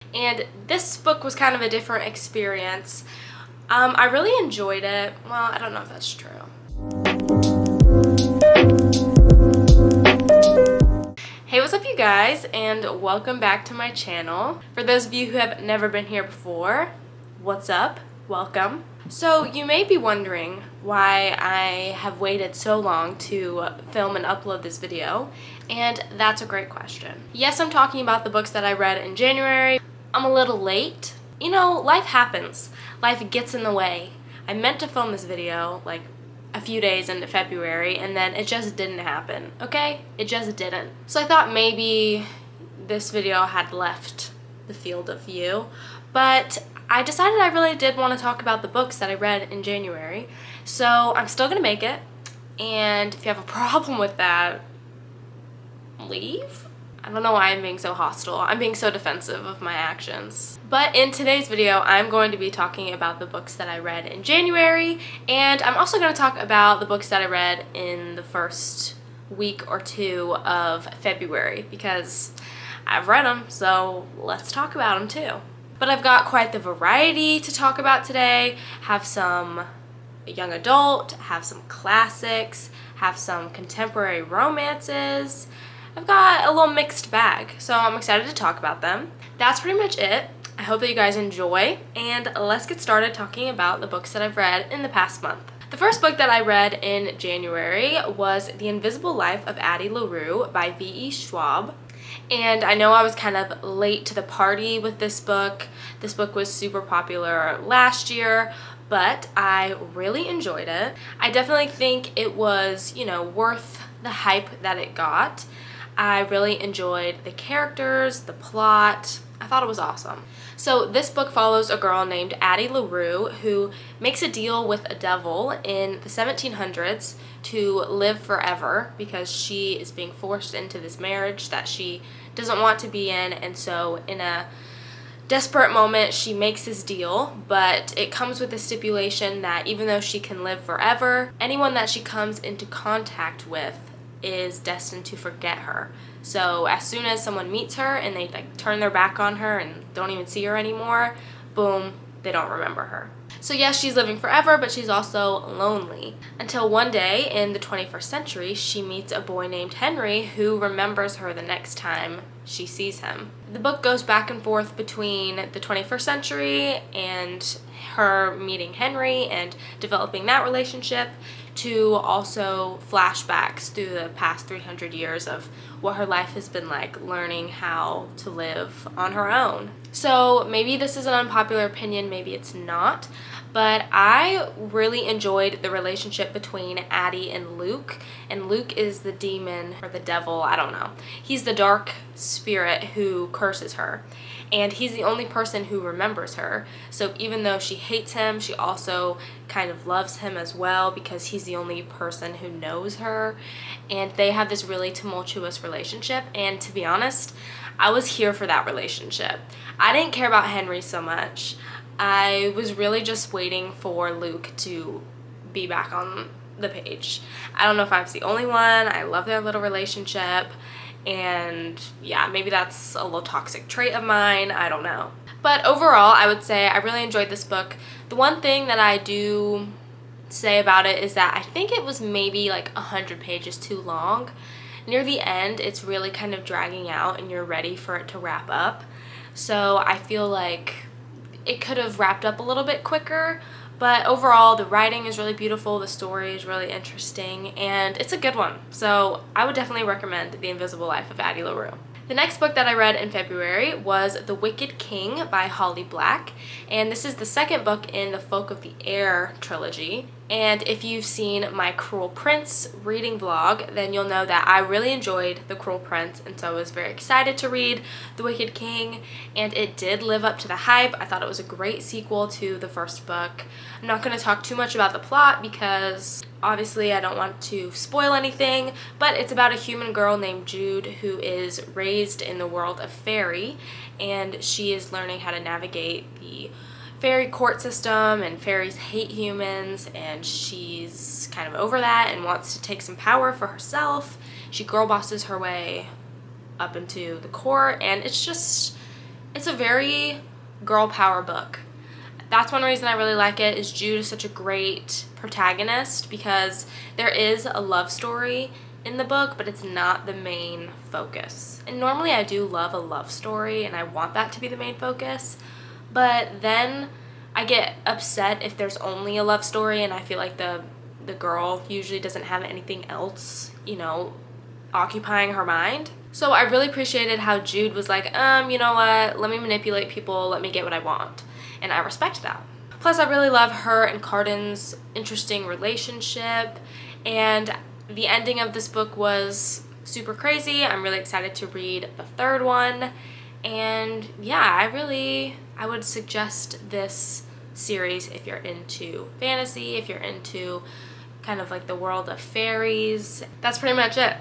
And this book was kind of a different experience. I really enjoyed it. Well, I don't know if that's true. Hey, what's up you guys, and welcome back to my channel. For those of you who have never been here before, what's up? Welcome. So you may be wondering why I have waited so long to film and upload this video, and that's a great question. Yes, I'm talking about the books that I read in January. I'm a little late. You know, life happens. Life gets in the way. I meant to film this video like a few days into February, and then it just didn't happen, okay? It just didn't. So I thought maybe this video had left the field of view, but I decided I really did want to talk about the books that I read in January, so I'm still gonna make it, and if you have a problem with that, leave? I don't know why I'm being so hostile. I'm being so defensive of my actions. But in today's video, I'm going to be talking about the books that I read in January, and I'm also going to talk about the books that I read in the first week or two of February, because I've read them, so let's talk about them too. But I've got quite the variety to talk about today. Have some young adult, have some classics, have some contemporary romances. I've got a little mixed bag, so I'm excited to talk about them. That's pretty much it. I hope that you guys enjoy, and let's get started talking about the books that I've read in the past month. The first book that I read in January was The Invisible Life of Addie Larue by V.E. Schwab. And I know I was kind of late to the party with this book. This book was super popular last year, but I really enjoyed it. I definitely think it was, worth the hype that it got. I really enjoyed the characters, the plot. I thought it was awesome. So this book follows a girl named Addie Larue who makes a deal with a devil in the 1700s to live forever because she is being forced into this marriage that she doesn't want to be in, and so in a desperate moment she makes this deal, but it comes with a stipulation that even though she can live forever, anyone that she comes into contact with is destined to forget her. So as soon as someone meets her and they turn their back on her and don't even see her anymore, boom, they don't remember her. So yes, she's living forever, but she's also lonely. Until one day in the 21st century, she meets a boy named Henry who remembers her the next time she sees him. The book goes back and forth between the 21st century and her meeting Henry and developing that relationship, to also flashbacks through the past 300 years of what her life has been like, learning how to live on her own. So maybe this is an unpopular opinion, maybe it's not, but I really enjoyed the relationship between Addie and Luke. And Luke is the demon or the devil, I don't know. He's the dark spirit who curses her. And he's the only person who remembers her. So even though she hates him, she also kind of loves him as well because he's the only person who knows her. And they have this really tumultuous relationship. And to be honest, I was here for that relationship. I didn't care about Henry so much. I was really just waiting for Luke to be back on the page. I don't know if I was the only one. I love their little relationship. And yeah, maybe that's a little toxic trait of mine, I don't know. But overall, I would say I really enjoyed this book. The one thing that I do say about it is that I think it was maybe like 100 pages too long. Near the end, it's really kind of dragging out and you're ready for it to wrap up. So I feel like it could have wrapped up a little bit quicker. But overall, the writing is really beautiful, the story is really interesting, and it's a good one. So I would definitely recommend The Invisible Life of Addie Larue. The next book that I read in February was The Wicked King by Holly Black, and this is the second book in the Folk of the Air trilogy. And if you've seen my Cruel Prince reading vlog, then you'll know that I really enjoyed The Cruel Prince, and so I was very excited to read The Wicked King, and it did live up to the hype. I thought it was a great sequel to the first book. I'm not going to talk too much about the plot because obviously I don't want to spoil anything, but it's about a human girl named Jude who is raised in the world of fairy, and she is learning how to navigate the fairy court system, and fairies hate humans, and she's kind of over that and wants to take some power for herself. She girl bosses her way up into the court, and it's just It's a very girl power book. That's one reason I really like it, is Jude is such a great protagonist because there is a love story in the book, but it's not the main focus. And normally I do love a love story and I want that to be the main focus, but then I get upset if there's only a love story and I feel like the girl usually doesn't have anything else, you know, occupying her mind. So I really appreciated how Jude was like, you know what, let me manipulate people, let me get what I want. And I respect that. Plus, I really love her and Carden's interesting relationship, and the ending of this book was super crazy. I'm really excited to read the third one, and yeah, I would suggest this series if you're into fantasy, if you're into kind of like the world of fairies. That's pretty much it.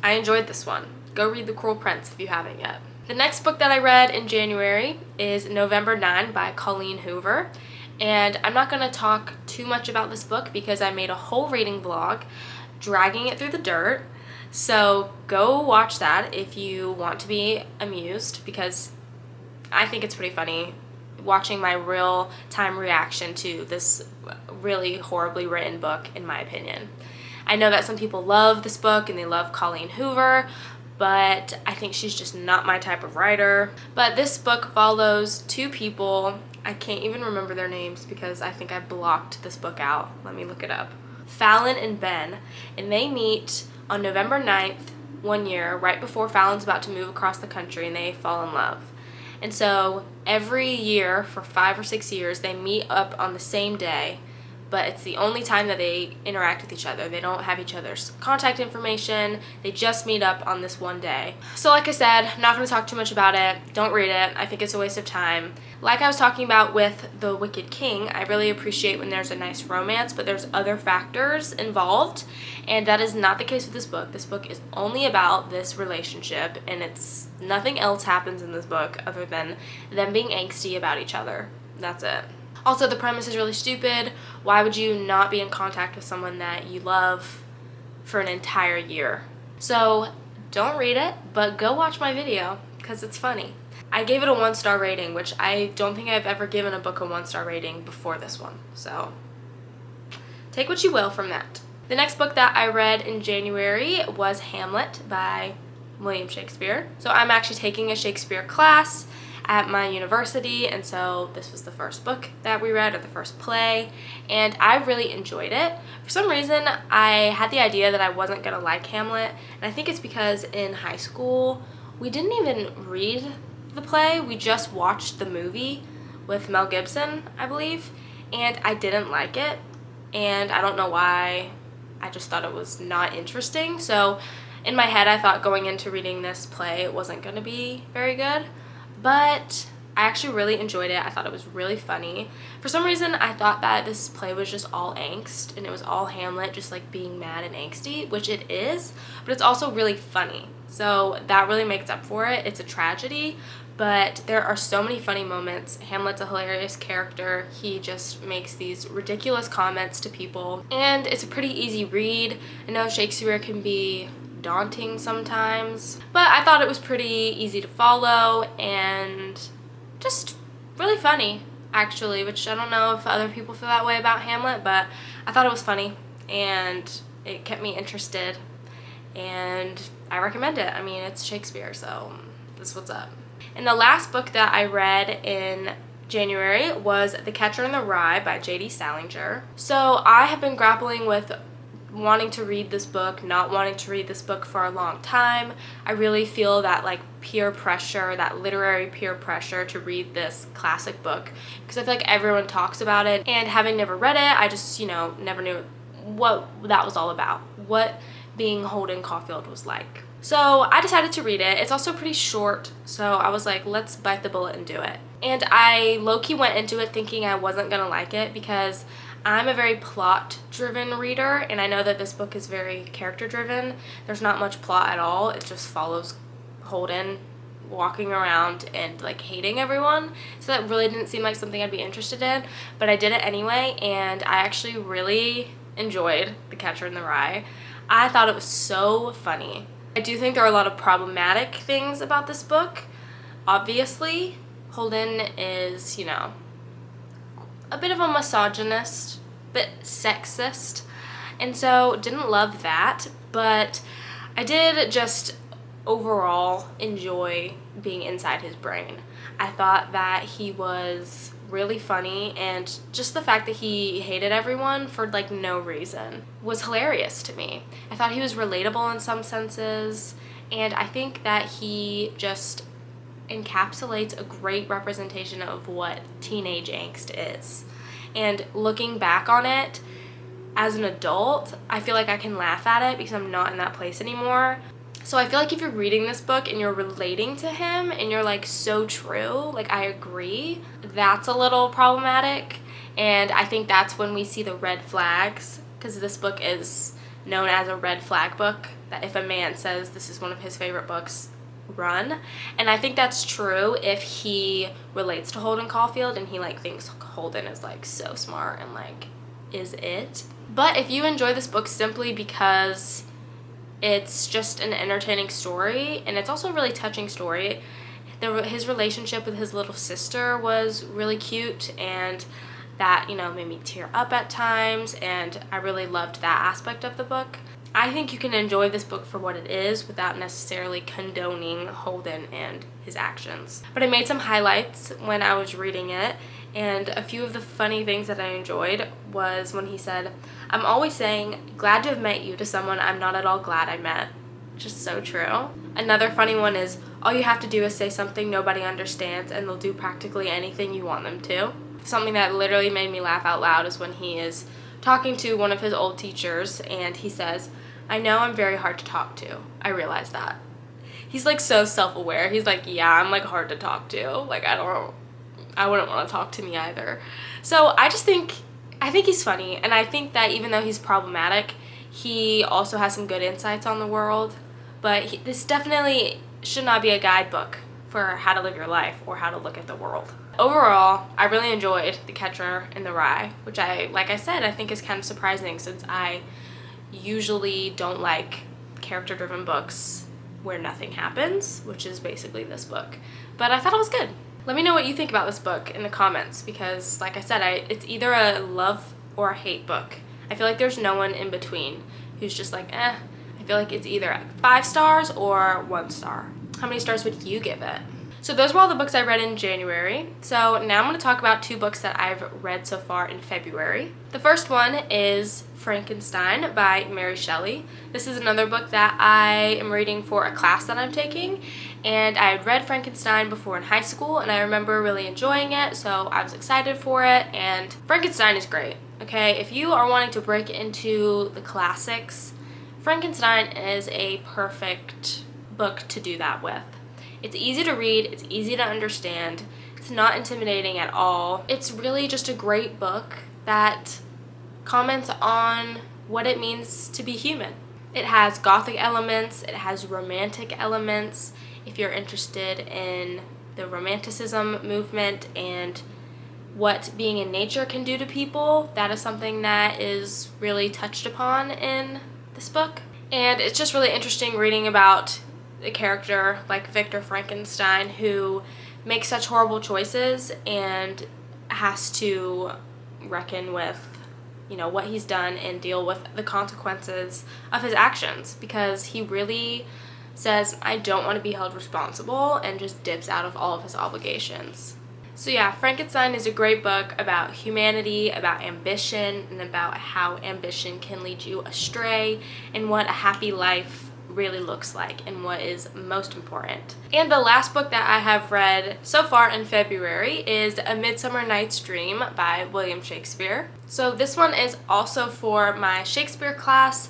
I enjoyed this one. Go read The Cruel Prince if you haven't yet. The next book that I read in January is November 9 by Colleen Hoover. And I'm not going to talk too much about this book because I made a whole reading vlog dragging it through the dirt. So go watch that if you want to be amused, because I think it's pretty funny watching my real-time reaction to this really horribly written book, in my opinion. I know that some people love this book and they love Colleen Hoover, but I think she's just not my type of writer. But this book follows two people. I can't even remember their names because I think I blocked this book out. Let me look it up. Fallon and Ben, and they meet on November 9th one year, right before Fallon's about to move across the country, and they fall in love. And so every year for 5 or 6 years, they meet up on the same day, but it's the only time that they interact with each other. They don't have each other's contact information. They just meet up on this one day. So like I said, I'm not going to talk too much about it. Don't read it. I think it's a waste of time. Like I was talking about with The Wicked King, I really appreciate when there's a nice romance, but there's other factors involved, and that is not the case with this book. This book is only about this relationship, and it's nothing else happens in this book other than them being angsty about each other. That's it. Also, the premise is really stupid. Why would you not be in contact with someone that you love for an entire year? So don't read it, but go watch my video because it's funny. I gave it a 1-star rating, which I don't think I've ever given a book a 1-star rating before this one. So take what you will from that. The next book that I read in January was Hamlet by William Shakespeare. So I'm actually taking a Shakespeare class at my university, and so this was the first book that we read, or the first play, and I really enjoyed it. For some reason, I had the idea that I wasn't gonna like Hamlet, and I think it's because in high school we didn't even read the play, we just watched the movie with Mel Gibson, I believe, and I didn't like it, and I don't know why. I just thought it was not interesting. So in my head, I thought going into reading this play it wasn't gonna be very good, but I actually really enjoyed it. I thought it was really funny. For some reason, I thought that this play was just all angst, and it was all Hamlet just like being mad and angsty, which it is, but it's also really funny. So that really makes up for it. It's a tragedy, but there are so many funny moments. Hamlet's a hilarious character. He just makes these ridiculous comments to people, and it's a pretty easy read. I know Shakespeare can be daunting sometimes, but I thought it was pretty easy to follow and just really funny, actually, which I don't know if other people feel that way about Hamlet, but I thought it was funny and it kept me interested, and I recommend it. I mean, it's Shakespeare, so this is what's up. And the last book that I read in January was The Catcher in the Rye by J.D. Salinger. So I have been grappling with wanting to read this book, not wanting to read this book for a long time. I really feel that like peer pressure, that literary peer pressure to read this classic book, because I feel like everyone talks about it, and having never read it, I just, you know, never knew what that was all about, what being Holden Caulfield was like. So I decided to read it. It's also pretty short, so I was like, let's bite the bullet and do it. And I low-key went into it thinking I wasn't gonna like it because I'm a very plot-driven reader, and I know that this book is very character-driven. There's not much plot at all. It just follows Holden walking around and like hating everyone. So that really didn't seem like something I'd be interested in, but I did it anyway, and I actually really enjoyed The Catcher in the Rye. I thought it was so funny. I do think there are a lot of problematic things about this book, obviously, Holden is, you know, a bit of a misogynist, bit sexist, and so didn't love that, but I did just overall enjoy being inside his brain. I thought that he was really funny, and just the fact that he hated everyone for like no reason was hilarious to me. I thought he was relatable in some senses, and I think that he just encapsulates a great representation of what teenage angst is. And looking back on it as an adult, I feel like I can laugh at it because I'm not in that place anymore. So I feel like if you're reading this book and you're relating to him and you're like, so true, like I agree, that's a little problematic. And I think that's when we see the red flags, because this book is known as a red flag book, that if a man says this is one of his favorite books, run. And I think that's true if he relates to Holden Caulfield and he like thinks Holden is like so smart and like is it. But if you enjoy this book simply because it's just an entertaining story, and it's also a really touching story. His relationship with his little sister was really cute, and that, you know, made me tear up at times, and I really loved that aspect of the book. I think you can enjoy this book for what it is without necessarily condoning Holden and his actions. But I made some highlights when I was reading it, and a few of the funny things that I enjoyed was when he said, "I'm always saying, glad to have met you, to someone I'm not at all glad I met." Just so true. Another funny one is, all you have to do is say something nobody understands and they'll do practically anything you want them to. Something that literally made me laugh out loud is when he is talking to one of his old teachers and he says, "I know I'm very hard to talk to. I realize that." He's like so self-aware. He's like, yeah, I'm like hard to talk to. Like I wouldn't want to talk to me either. So I think he's funny, and I think that even though he's problematic, he also has some good insights on the world. But this definitely should not be a guidebook for how to live your life or how to look at the world. Overall, I really enjoyed The Catcher in the Rye, which like I said, I think is kind of surprising since I usually don't like character-driven books where nothing happens, which is basically this book. But I thought it was good. Let me know what you think about this book in the comments, because like I said, it's either a love or a hate book. I feel like there's no one in between who's just like, eh. I feel like it's either 5 stars or 1 star. How many stars would you give it? So those were all the books I read in January. So now I'm going to talk about 2 books that I've read so far in February. The first one is Frankenstein by Mary Shelley. This is another book that I am reading for a class that I'm taking. And I had read Frankenstein before in high school, and I remember really enjoying it, so I was excited for it. And Frankenstein is great, okay? If you are wanting to break into the classics, Frankenstein is a perfect book to do that with. It's easy to read, it's easy to understand, it's not intimidating at all. It's really just a great book that comments on what it means to be human. It has gothic elements, it has romantic elements. If you're interested in the romanticism movement and what being in nature can do to people, that is something that is really touched upon in this book. And it's just really interesting reading about a character like Victor Frankenstein who makes such horrible choices and has to reckon with, you know, what he's done and deal with the consequences of his actions, because he really says, I don't want to be held responsible, and just dips out of all of his obligations. So yeah, Frankenstein is a great book about humanity, about ambition, and about how ambition can lead you astray, and what a happy life really looks like, and what is most important. And the last book that I have read so far in February is A Midsummer Night's Dream by William Shakespeare. So this one is also for my Shakespeare class,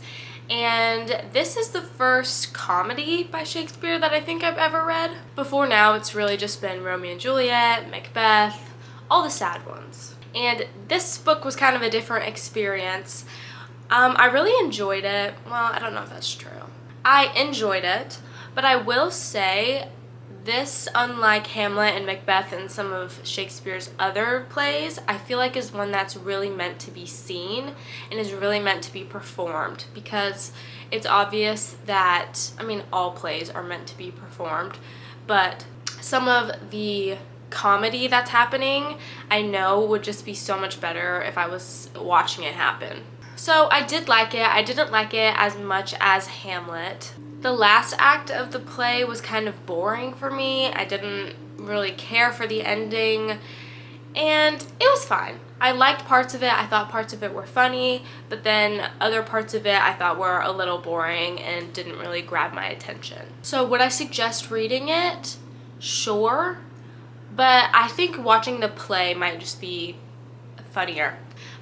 and this is the first comedy by Shakespeare that I think I've ever read. Before now, it's really just been Romeo and Juliet, Macbeth, all the sad ones. And this book was kind of a different experience. I really enjoyed it. Well, I don't know if that's true. I enjoyed it, but I will say this, unlike Hamlet and Macbeth and some of Shakespeare's other plays, I feel like is one that's really meant to be seen and is really meant to be performed, because it's obvious that, I mean, all plays are meant to be performed, but some of the comedy that's happening, I know would just be so much better if I was watching it happen. So I did like it. I didn't like it as much as Hamlet. The last act of the play was kind of boring for me. I didn't really care for the ending, and it was fine. I liked parts of it. I thought parts of it were funny, but then other parts of it I thought were a little boring and didn't really grab my attention. So would I suggest reading it? Sure, but I think watching the play might just be funnier.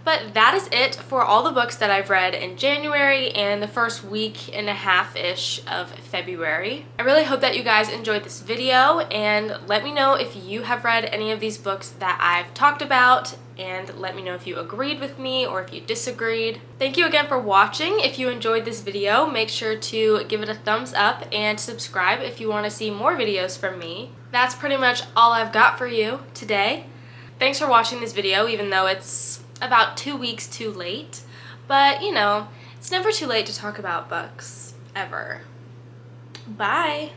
But that is it for all the books that I've read in January and the first week and a half-ish of February. I really hope that you guys enjoyed this video, and let me know if you have read any of these books that I've talked about, and let me know if you agreed with me or if you disagreed. Thank you again for watching. If you enjoyed this video, make sure to give it a thumbs up and subscribe if you want to see more videos from me. That's pretty much all I've got for you today. Thanks for watching this video, even though it's about 2 weeks too late, but you know, it's never too late to talk about books, ever. Bye!